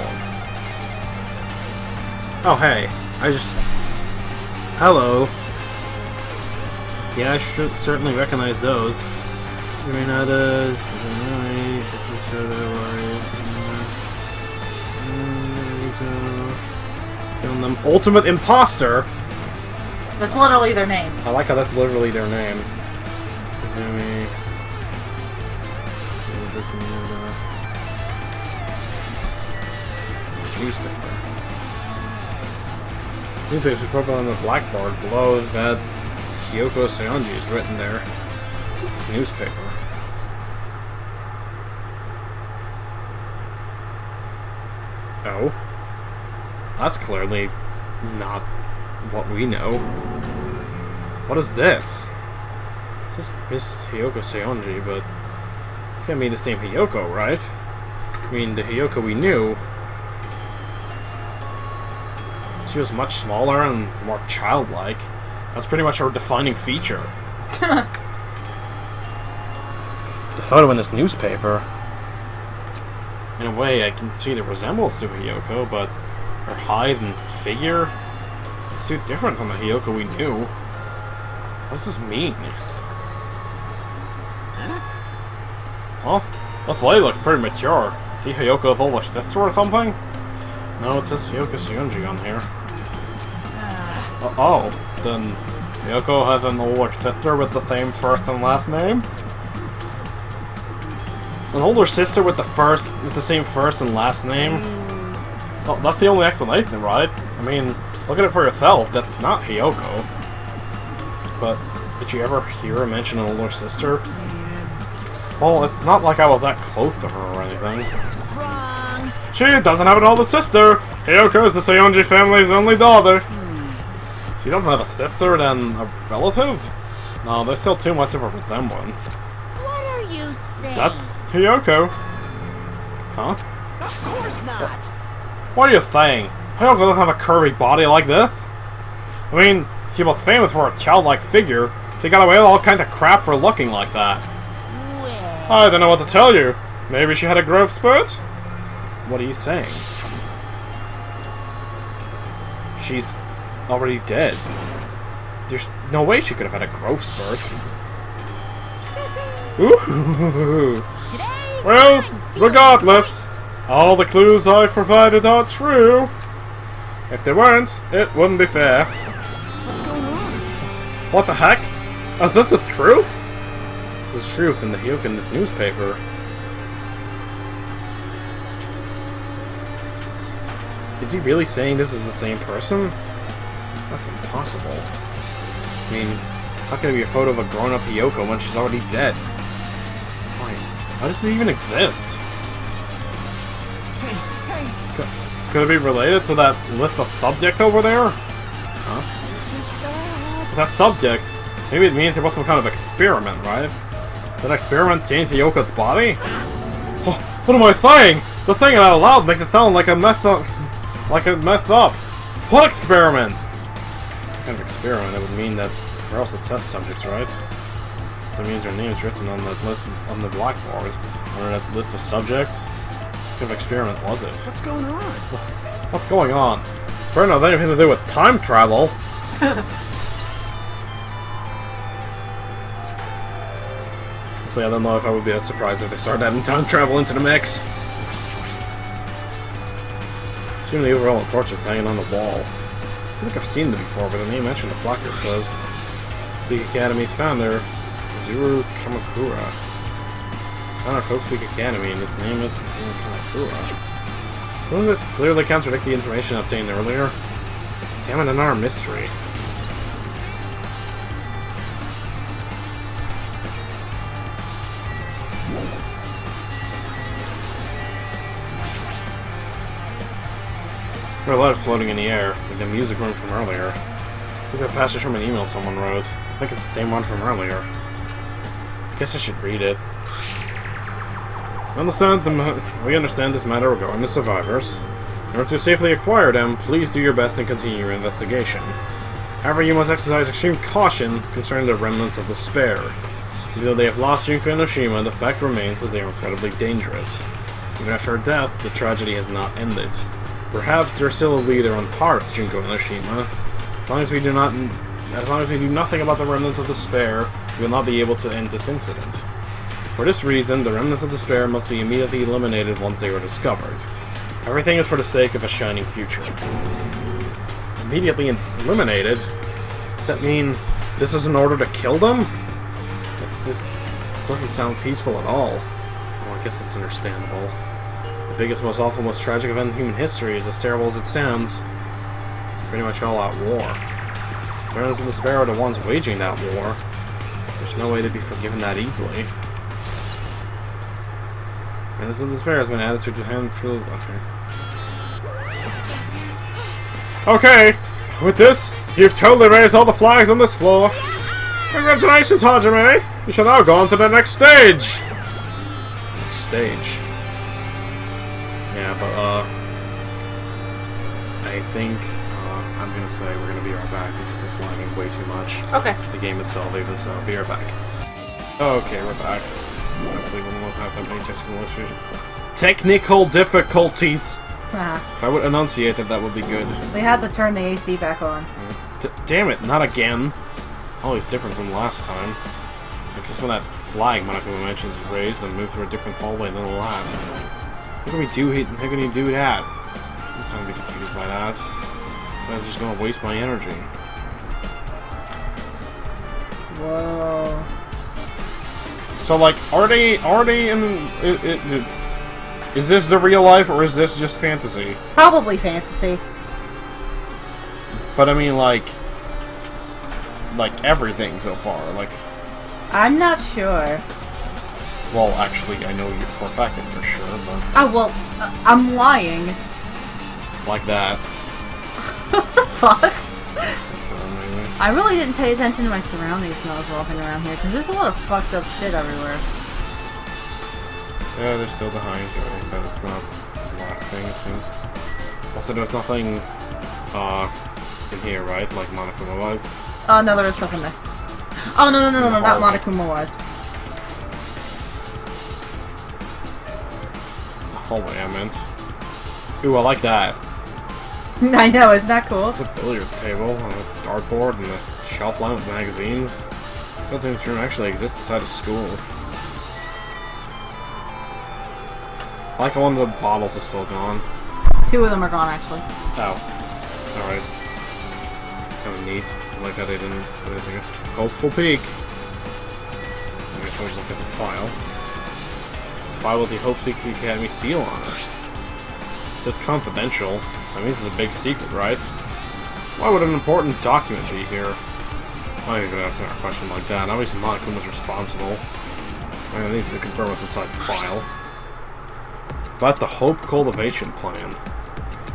Oh hey, I just... Hello. Yeah, I should certainly recognize those. You may not, Film them. Ultimate Imposter! That's literally their name. I like how that's literally their name. Newspaper. Newspaper put on the blackboard below that Hyoko Seonji is written there. It's newspaper. Oh. That's clearly not what we know. What is this? This is Miss Hyoko Seonji, but it's gonna be the same Hyoko, right? I mean, the Hyoko we knew, she was much smaller and more childlike. That's pretty much her defining feature. The photo in this newspaper, in a way, I can see the resemblance to Hyoko, but her height and figure, it's too different from the Hyoko we knew. What does this mean? Well, this lady looks pretty mature. See Hyoko's older sister or something? No, it says Hyoko Seonji on here. Oh, then Hyoko has an older sister with the same first and last name? An older sister with the same first and last name? Well, that's the only explanation, right? I mean, look at it for yourself. That's not Hyoko. But did you ever hear her mention an older sister? Well, it's not like I was that close to her or anything. Wrong. She doesn't have an older sister! Hyoko is the Seonji family's only daughter. She doesn't have a sister, then a relative? No, there's still too much of a resemblance. What are you saying? That's Hyoko. Huh? Of course not. What are you saying? Hyoko doesn't have a curvy body like this. I mean, she was famous for her childlike figure. She got away with all kinds of crap for looking like that. Well, I don't know what to tell you. Maybe she had a growth spurt? What are you saying? She's already dead. There's no way she could have had a growth spurt. Ooh. today, Well, I'm feeling regardless, great. all the clues I've provided are true. If they weren't, it wouldn't be fair. What's going on? What the heck? Is this the truth? There's truth in the Hyoko in this newspaper. Is he really saying this is the same person? That's impossible. I mean, how can it be a photo of a grown-up Hyoko when she's already dead? Why? How does it even exist? Could it be related to that list of subject over there? Huh? That subject, maybe it means there was some kind of experiment, right? Did that experiment change Hyoko's body? Oh, what am I saying? The thing out loud makes it sound like a messed up. What experiment? What kind of experiment? That would mean that we're also test subjects, right? So it means their name's written on that list on the blackboard. Or that list of subjects. What kind of experiment was it? What's going on? What's going on? Better not have anything to do with time travel. So I don't know if I would be as surprised if they started adding time travel into the mix. Even the overall portrait's hanging on the wall. I feel like I've seen them before, but the name mentioned the placard says Peak Academy's founder, Zuru Kamakura. Founder of Hope Peak Academy, and his name is Zuru Kamakura. Doesn't this clearly contradict the information obtained earlier? Damn it, another mystery. There are letters floating in the air, like the music room from earlier. These are passages from an email someone wrote. I think it's the same one from earlier. I guess I should read it. We understand this matter regarding the survivors. In order to safely acquire them, please do your best and continue your investigation. However, you must exercise extreme caution concerning the remnants of despair. Even though they have lost Junko Enoshima, the fact remains that they are incredibly dangerous. Even after her death, the tragedy has not ended. Perhaps there's still a leader on par with Junko Enoshima. As long as we do nothing about the remnants of despair, we will not be able to end this incident. For this reason, the remnants of despair must be immediately eliminated once they are discovered. Everything is for the sake of a shining future. Immediately eliminated? Does that mean this is in order to kill them? This doesn't sound peaceful at all. Well, I guess it's understandable. The biggest, most awful, most tragic event in human history is as terrible as it sounds. It's pretty much all out war. The remnants of despair are the ones waging that war. There's no way to be forgiven that easily. Remnants of despair has been added to Japan. Okay, with this, you've totally raised all the flags on this floor. Congratulations, Hajime! You shall now go on to the next stage! Next stage. Yeah, but, I think, I'm gonna say we're gonna be right back because it's lagging way too much. Okay. The game itself, even so. Be right back. Okay, we're back. Hopefully we won't have that many technical difficulties. If I would enunciate it, that would be good. We had to turn the AC back on. Damn it, not again. Always different from last time. I guess when that flag Monokuma mentions is raised and moved through a different hallway than the last. How can he do that? I'm trying to be confused by that. I was just gonna waste my energy. Whoa. So, like, are they in... is this the real life, or is this just fantasy? Probably fantasy. But I mean, like everything so far, like... I'm not sure. Well, actually, I know you for a fact that you're sure, but... Oh, well, I'm lying. Like that. What the fuck? That's good, anyway. I really didn't pay attention to my surroundings when I was walking around here, because there's a lot of fucked up shit everywhere. Yeah, there's still the hind going, but it's not the last thing, it seems. Also, there's nothing, in here, right? Like Monokuma was? Oh, no, there is stuff in there. Oh, no, not Monokuma was. The hallway, I meant. Ooh, I like that. I know, isn't that cool? There's a billiard table, and a dartboard, and a shelf line with magazines. I don't think this room actually exists inside a school. I like how one of the bottles is still gone. 2 of them are gone, actually. Oh. Alright. Kind of neat. I like how they didn't put anything. Hopeful peak. Let me look at the file. File with the Hope Peak Academy seal on it. It says confidential. That means it's a big secret, right? Why would an important document be here? Why are you gonna ask a question like that? Obviously Monokuma's responsible. I need to confirm what's inside the file. About the Hope Cultivation Plan.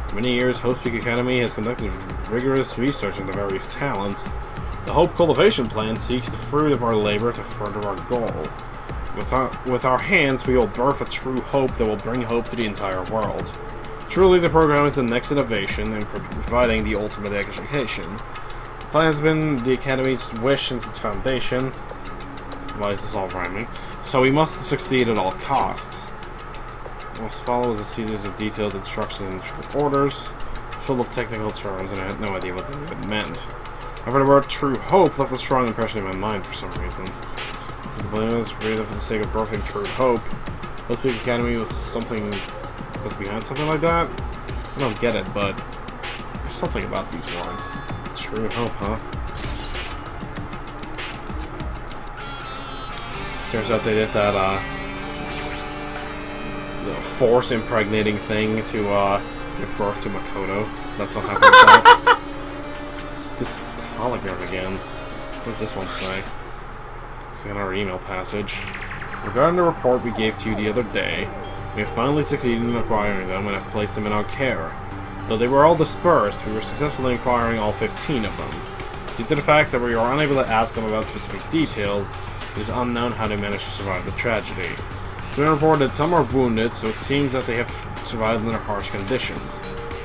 For many years, Hope Peak Academy has conducted rigorous research into various talents. The Hope Cultivation Plan seeks the fruit of our labor to further our goal. With our hands, we will birth a true hope that will bring hope to the entire world. Truly, the program is the next innovation in providing the ultimate education. The plan has been the Academy's wish since its foundation. Why is this all rhyming? So we must succeed at all costs. What must follow is a series of detailed instructions and short orders, full of technical terms, and I had no idea what they even meant. However, the word true hope left a strong impression in my mind for some reason. The blameless created for the sake of birthing true hope. Most Big Academy was behind something like that? I don't get it, but there's something about these words. True hope, huh? Turns out they did that, the force impregnating thing to, give birth to Makoto. That's what happened with that. This hologram again. What does this one say? Looks like another email passage. Regarding the report we gave to you the other day, we have finally succeeded in acquiring them and have placed them in our care. Though they were all dispersed, we were successful in acquiring all 15 of them. Due to the fact that we were unable to ask them about specific details, it is unknown how they managed to survive the tragedy. It's been reported that some are wounded, so it seems that they have survived under harsh conditions.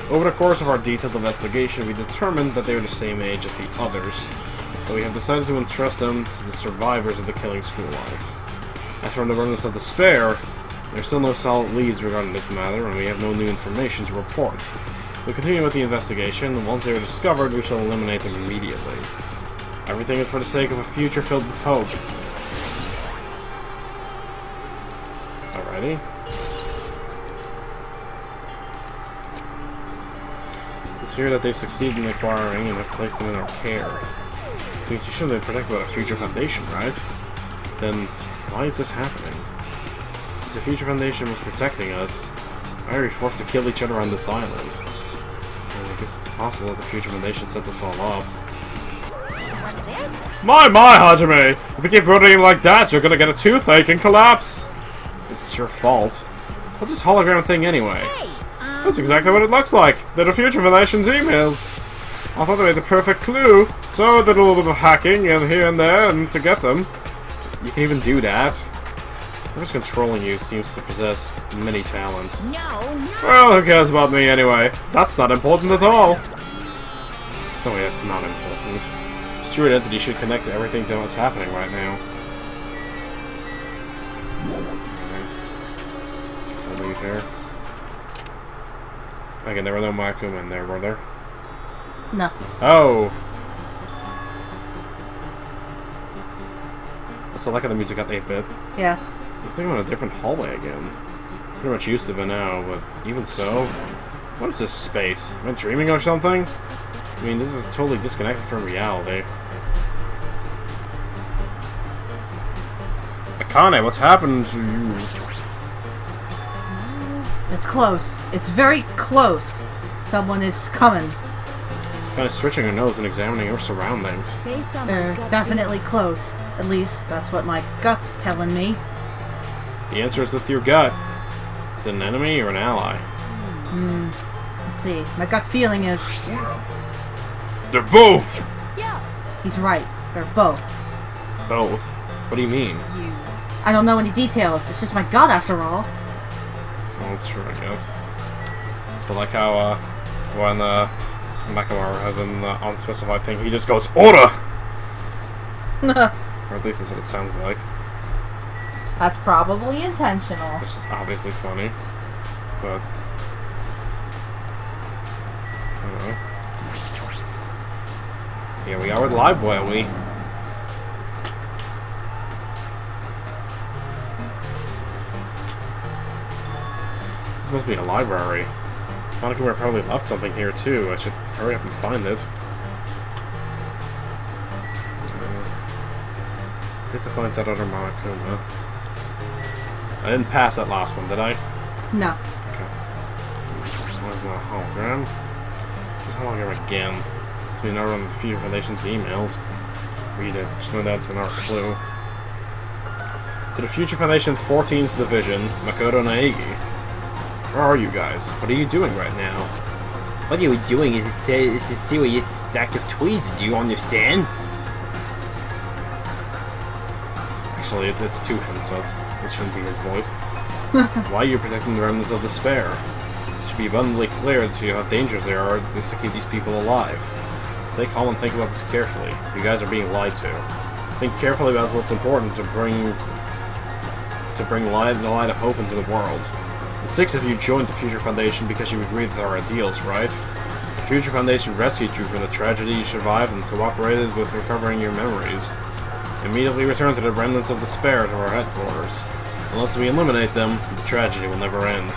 Over the course of our detailed investigation, we determined that they were the same age as the others, so we have decided to entrust them to the survivors of the killing school life. As for the remnants of despair, there are still no solid leads regarding this matter, and we have no new information to report. We'll continue with the investigation, and once they are discovered, we shall eliminate them immediately. Everything is for the sake of a future filled with hope. Alrighty. It's here that they succeed in acquiring and have placed them in our care. Means you shouldn't have been protected by the Future Foundation, right? Then, why is this happening? If the Future Foundation was protecting us, why are we forced to kill each other on this island? Well, I guess it's possible that the Future Foundation set this all up. What's this? My, Hajime! If you keep voting like that, you're gonna get a toothache and collapse! It's your fault. What's this hologram thing anyway? Hey, That's exactly what it looks like. They're the Future Foundation's emails. I thought they made the perfect clue, so I did a little bit of hacking and here and there and to get them. You can even do that. Whoever's controlling you seems to possess many talents. no, no. Well, who cares about me anyway? That's not important at all. There's no way that's not important. This true identity should connect to everything that what's happening right now. Alright. Guess I'll leave here. Again, there were no Makuma in there, were there? No. Oh! So like how the music got 8-bit. Yes. This thing on a different hallway again. Pretty much used to be now, but even so... What is this space? Am I dreaming or something? I mean, this is totally disconnected from reality. Akane, what's happened to you? It's close. It's very close. Someone is coming. Kind of stretching her nose and examining her surroundings. Based on They're my gut definitely close. At least, that's what my gut's telling me. The answer is with your gut. Is it an enemy or an ally? Let's see. My gut feeling is... They're both! feeling- Yeah, He's right. They're both. Both? What do you mean? you. I don't know any details. It's just my gut, after all. Well, that's true, I guess. So like how, when, Nakamura has an unspecified thing, he just goes, ORA! Or at least that's what it sounds like. That's probably intentional. Which is obviously funny. But... I don't know. Here we are with Live Boy, are we? This must be a library. Monokuma probably left something here too. I should hurry up and find it. Get to find that other Monokuma. I didn't pass that last one, did I? No. Okay. Where's my hologram? This hologram again. It's been another one of the Future Foundation's emails. Read it. Just know that's another clue. To the Future Foundation's 14th Division, Makoto Naegi. Where are you guys? What are you doing right now? What you were doing is to see what your stack of toys. Do you understand? Actually, it's to him, so it shouldn't be his voice. Why are you protecting the remnants of despair? It should be abundantly clear to you how dangerous they are just to keep these people alive. Stay calm and think about this carefully. You guys are being lied to. Think carefully about what's important to bring the light of hope into the world. The 6 of you joined the Future Foundation because you agreed with our ideals, right? The Future Foundation rescued you from the tragedy you survived and cooperated with recovering your memories. Immediately return to the remnants of despair to our headquarters. Unless we eliminate them, the tragedy will never end.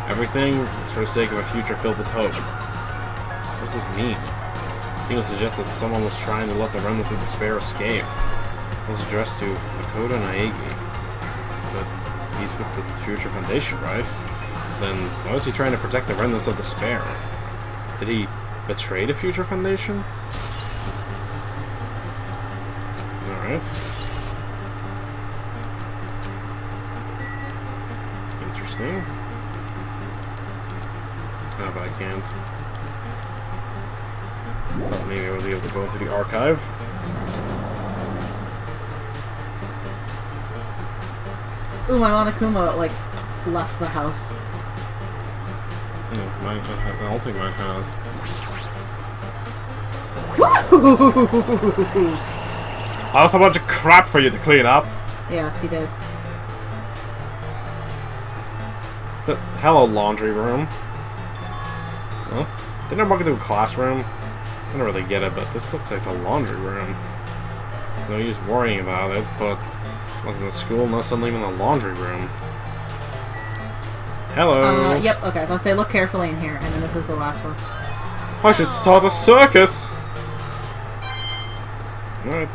Everything is for the sake of a future filled with hope. What does this mean? He would suggest that someone was trying to let the remnants of despair escape. It was addressed to Makoto Naegi. But he's with the Future Foundation, right? Then why was he trying to protect the remnants of despair? Did he betray the Future Foundation? Alright. Interesting. Oh, but I can't. I thought maybe I would be able to go into the archive. Ooh, my Monokuma, like, left the house. I don't think mine has. That's a bunch of crap for you to clean up. Yes, he did. But, hello, laundry room. Well, didn't I walk into a classroom? I don't really get it, but this looks like the laundry room. There's no use worrying about it, but wasn't a school, no suddenly in the laundry room. Hello. Yep, okay. Let's say look carefully in here, and then this is the last one. I should start a circus! Alright.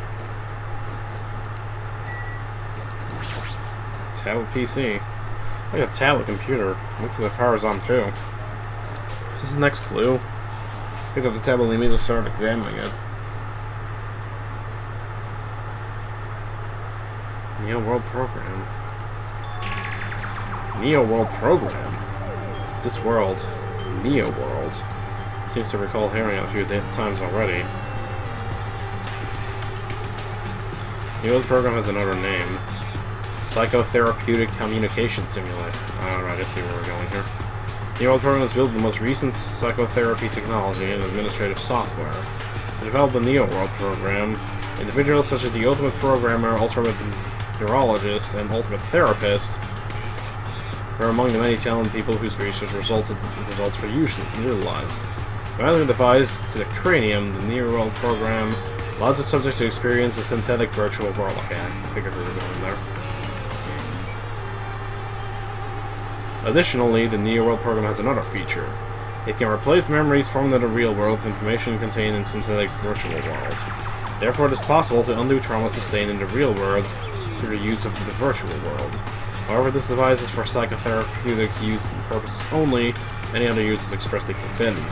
Tablet PC. I got a tablet computer. Looks like the power's on too. This is the next clue. Pick up the tablet and immediately start examining it. Neo World Program. Neo World Program? This world, Neo World, seems to recall hearing it a few times already. Neo World Program has another name. Psychotherapeutic Communication Simulator. Alright, I see where we're going here. The Neo World Program is built with the most recent psychotherapy technology and administrative software. To develop the Neo World Program, individuals such as the Ultimate Programmer, Ultimate Neurologist, and Ultimate Therapist are among the many talented people whose research results were utilized. By adding a device to the cranium, the Neo World Program allows the subject to experience a synthetic virtual world. Okay, I figured we were going there. Additionally, the Neo World Program has another feature. It can replace memories formed in the real world with information contained in synthetic virtual world. Therefore, it is possible to undo trauma sustained in the real world through the use of the virtual world. However, this device is for psychotherapeutic use purposes only. Any other use is expressly forbidden.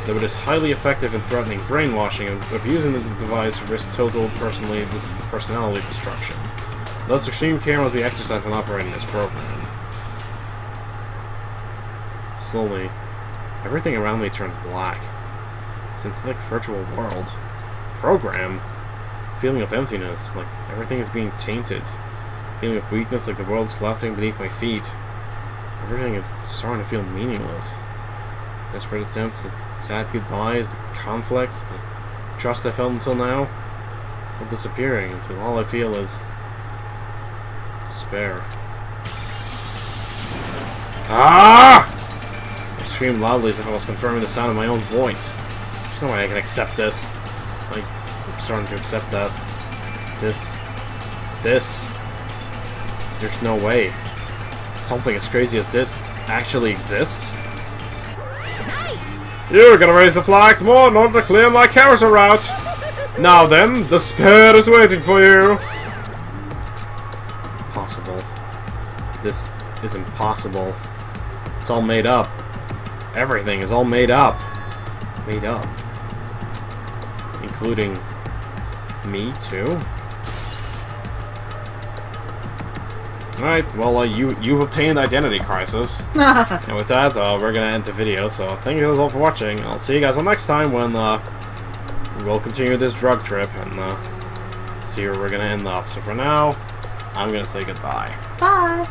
Though it is highly effective in threatening brainwashing, and abusing the device risks total personality destruction. Thus, extreme care must be exercised when operating this program. Slowly, everything around me turned black. Synthetic virtual world. Program? Feeling of emptiness, like everything is being tainted. Feeling of weakness, like the world is collapsing beneath my feet. Everything is starting to feel meaningless. Desperate attempts, the sad goodbyes, the conflicts, the trust I felt until now, it's all disappearing until all I feel is despair. Ah! I screamed loudly as if I was confirming the sound of my own voice. There's no way I can accept this. Like, I'm starting to accept that. This. There's no way. Something as crazy as this actually exists? Nice! You're gonna raise the flags more in order to clear my character route! Now then, despair is waiting for you! Impossible. This is impossible. It's all made up. Everything is all made up. Made up. Including me, too? Alright, well, you've obtained Identity Crisis. And with that, we're gonna end the video, so thank you guys all for watching. I'll see you guys all next time when, we'll continue this drug trip and, see where we're gonna end up. So for now, I'm gonna say goodbye. Bye!